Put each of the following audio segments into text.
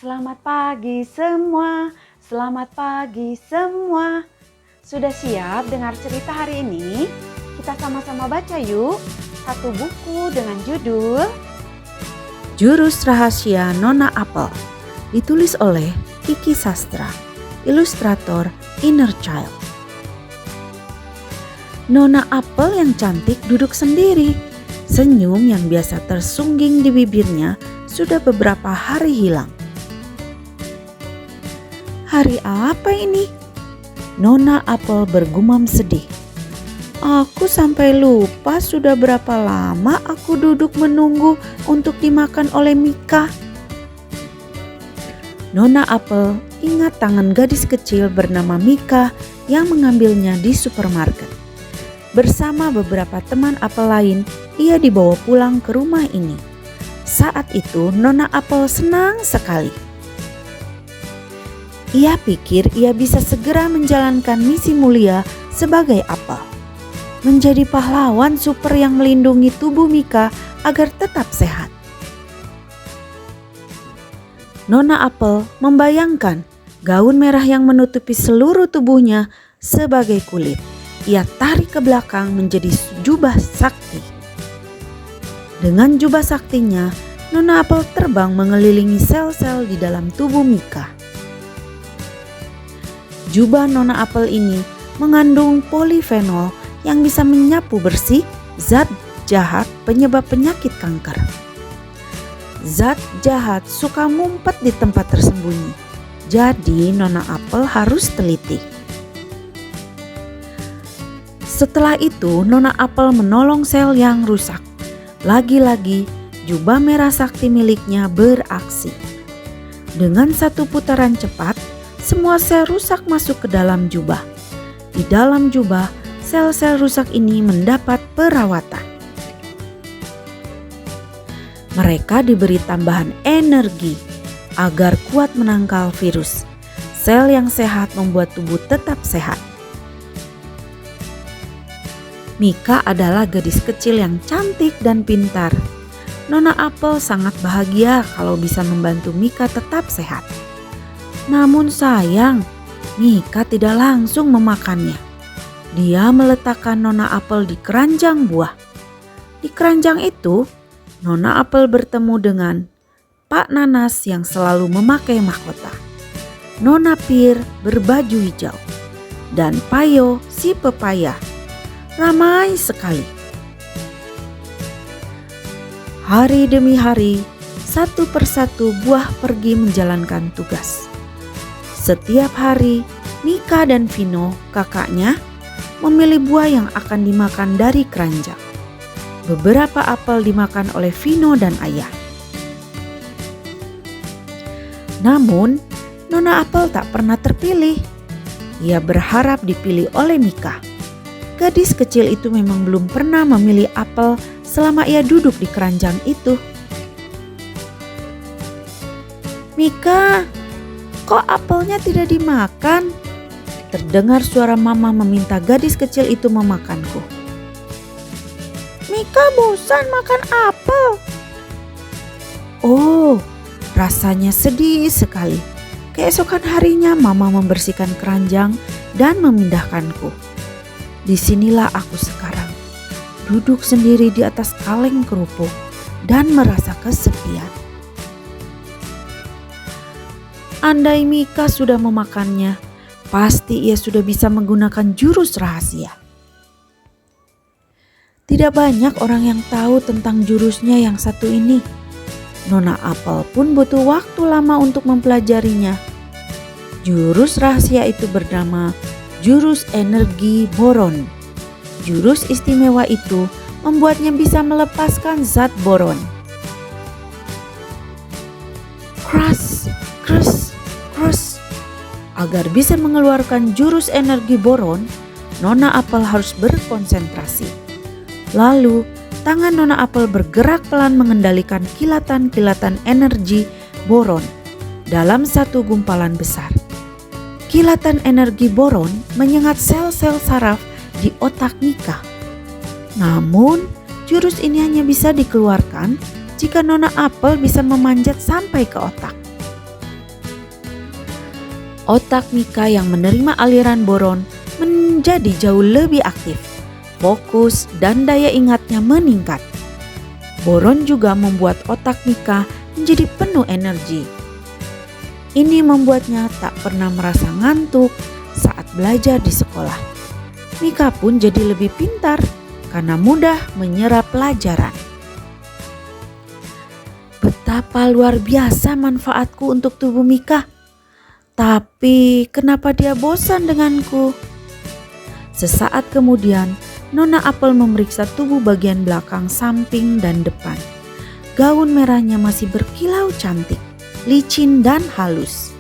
Selamat pagi semua, selamat pagi semua. Sudah siap dengar cerita hari ini? Kita sama-sama baca yuk. Satu buku dengan judul Jurus Rahasia Nona Apel, ditulis oleh Kiki Sastra, ilustrator Inner Child. Nona Apel yang cantik duduk sendiri. Senyum yang biasa tersungging di bibirnya sudah beberapa hari hilang. Hari apa ini? Nona Apel bergumam sedih. Aku sampai lupa sudah berapa lama aku duduk menunggu untuk dimakan oleh Mika. Nona Apel ingat tangan gadis kecil bernama Mika yang mengambilnya di supermarket. Bersama beberapa teman apel lain, ia dibawa pulang ke rumah ini. Saat itu Nona Apel senang sekali. Ia pikir ia bisa segera menjalankan misi mulia sebagai apel. Menjadi pahlawan super yang melindungi tubuh Mika agar tetap sehat. Nona Apel membayangkan gaun merah yang menutupi seluruh tubuhnya sebagai kulit. Ia tarik ke belakang menjadi jubah sakti. Dengan jubah saktinya, Nona Apel terbang mengelilingi sel-sel di dalam tubuh Mika. Jubah Nona Apel ini mengandung polifenol yang bisa menyapu bersih zat jahat penyebab penyakit kanker. Zat jahat suka ngumpet di tempat tersembunyi, jadi Nona Apel harus teliti. Setelah itu Nona Apel menolong sel yang rusak. Lagi-lagi jubah merah sakti miliknya beraksi. Dengan satu putaran cepat, semua sel rusak masuk ke dalam jubah. Di dalam jubah, sel-sel rusak ini mendapat perawatan. Mereka diberi tambahan energi agar kuat menangkal virus. Sel yang sehat membuat tubuh tetap sehat. Mika adalah gadis kecil yang cantik dan pintar. Nona Apel sangat bahagia kalau bisa membantu Mika tetap sehat. Namun sayang, Mika tidak langsung memakannya. Dia meletakkan Nona Apel di keranjang buah. Di keranjang itu, Nona Apel bertemu dengan Pak Nanas yang selalu memakai mahkota, Nona Pir berbaju hijau, dan Payo si pepaya. Ramai sekali. Hari demi hari, satu persatu buah pergi menjalankan tugas. Setiap hari, Mika dan Vino, kakaknya, memilih buah yang akan dimakan dari keranjang. Beberapa apel dimakan oleh Vino dan ayah. Namun, Nona Apel tak pernah terpilih. Ia berharap dipilih oleh Mika. Gadis kecil itu memang belum pernah memilih apel selama ia duduk di keranjang itu. Mika, kok apelnya tidak dimakan? Terdengar suara mama meminta gadis kecil itu memakanku. Mika bosan makan apel. Oh, rasanya sedih sekali. Keesokan harinya mama membersihkan keranjang dan memindahkanku. Disinilah aku sekarang, duduk sendiri di atas kaleng kerupuk dan merasa kesepian. Andai Mika sudah memakannya, pasti ia sudah bisa menggunakan jurus rahasia. Tidak banyak orang yang tahu tentang jurusnya yang satu ini. Nona Apel pun butuh waktu lama untuk mempelajarinya. Jurus rahasia itu bernama Jurus Energi Boron. Jurus istimewa itu membuatnya bisa melepaskan zat boron. Crush, crush, crush. Agar bisa mengeluarkan jurus energi boron, Nona Apel harus berkonsentrasi. Lalu, tangan Nona Apel bergerak pelan mengendalikan kilatan-kilatan energi boron dalam satu gumpalan besar. Kilatan energi boron menyengat sel-sel saraf di otak Mika. Namun, jurus ini hanya bisa dikeluarkan jika Nona Apel bisa memanjat sampai ke otak. Otak Mika yang menerima aliran boron menjadi jauh lebih aktif, fokus, dan daya ingatnya meningkat. Boron juga membuat otak Mika menjadi penuh energi. Ini membuatnya tak pernah merasa ngantuk saat belajar di sekolah. Mika pun jadi lebih pintar karena mudah menyerap pelajaran. Betapa luar biasa manfaatku untuk tubuh Mika. Tapi kenapa dia bosan denganku? Sesaat kemudian, Nona Apel memeriksa tubuh bagian belakang, samping, dan depan. Gaun merahnya masih berkilau cantik, licin, dan halus.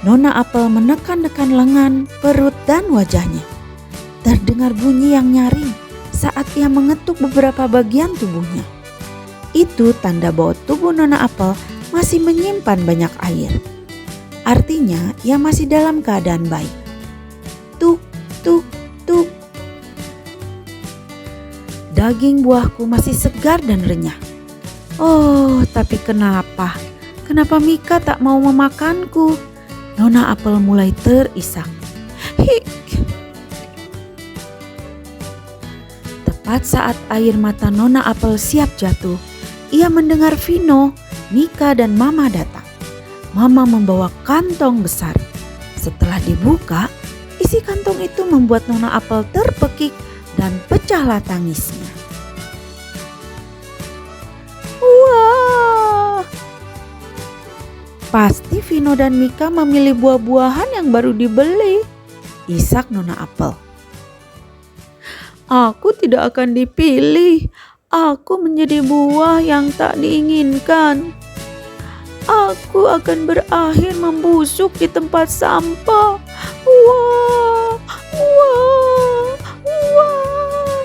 Nona Apel menekan-nekan lengan, perut, dan wajahnya. Terdengar bunyi yang nyaring saat ia mengetuk beberapa bagian tubuhnya. Itu tanda bahwa tubuh Nona Apel masih menyimpan banyak air. Artinya ia masih dalam keadaan baik. Tuk, tuk, tuk. Daging buahku masih segar dan renyah. Oh, tapi kenapa? Kenapa Mika tak mau memakanku? Nona Apel mulai terisak. Hik. Tepat saat air mata Nona Apel siap jatuh, ia mendengar Vino, Mika, dan Mama datang. Mama membawa kantong besar. Setelah dibuka, isi kantong itu membuat Nona Apel terpekik dan pecahlah tangisnya. Wah! Pasti Vino dan Mika memilih buah-buahan yang baru dibeli, isak Nona Apel. Aku tidak akan dipilih. Aku menjadi buah yang tak diinginkan. Aku akan berakhir membusuk di tempat sampah. Wah, wah, wah.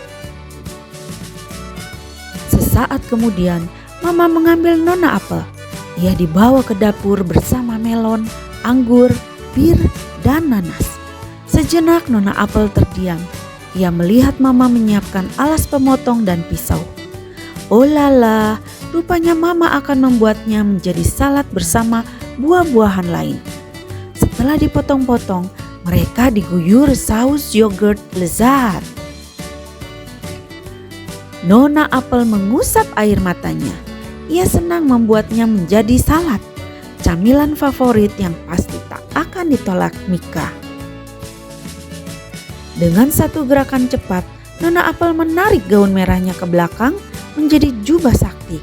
Sesaat kemudian, Mama mengambil Nona Apel. Ia dibawa ke dapur bersama melon, anggur, bir, dan nanas. Sejenak Nona Apel terdiam. Ia melihat Mama menyiapkan alas pemotong dan pisau. Oh lala, rupanya Mama akan membuatnya menjadi salad bersama buah-buahan lain. Setelah dipotong-potong, mereka diguyur saus yogurt lezat. Nona Apel mengusap air matanya. Ia senang membuatnya menjadi salad, camilan favorit yang pasti tak akan ditolak Mika. Dengan satu gerakan cepat, Nona Apel menarik gaun merahnya ke belakang menjadi jubah sakti.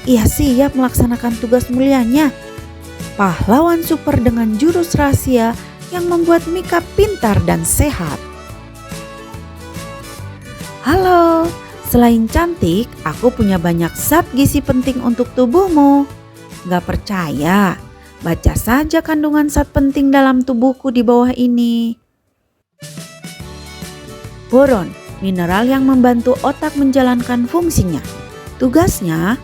Ia siap melaksanakan tugas mulianya. Pahlawan super dengan jurus rahasia yang membuat Mika pintar dan sehat. Halo, selain cantik, aku punya banyak zat gizi penting untuk tubuhmu. Gak percaya? Baca saja kandungan zat penting dalam tubuhku di bawah ini. Boron, mineral yang membantu otak menjalankan fungsinya. Tugasnya,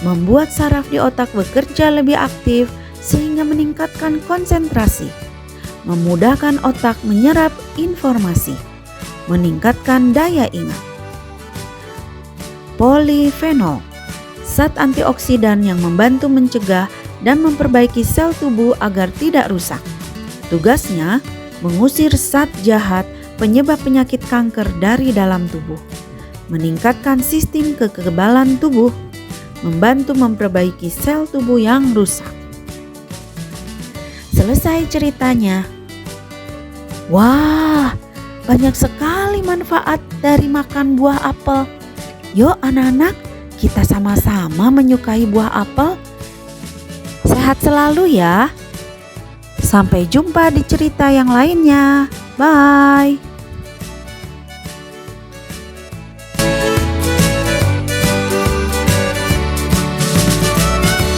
membuat saraf di otak bekerja lebih aktif sehingga meningkatkan konsentrasi, memudahkan otak menyerap informasi, meningkatkan daya ingat. Polifenol, zat antioksidan yang membantu mencegah dan memperbaiki sel tubuh agar tidak rusak. Tugasnya, mengusir zat jahat penyebab penyakit kanker dari dalam tubuh, meningkatkan sistem kekebalan tubuh, membantu memperbaiki sel tubuh yang rusak. Selesai ceritanya. Wah, banyak sekali manfaat dari makan buah apel. Yuk anak-anak, kita sama-sama menyukai buah apel. Sehat selalu ya. Sampai jumpa di cerita yang lainnya. Bye.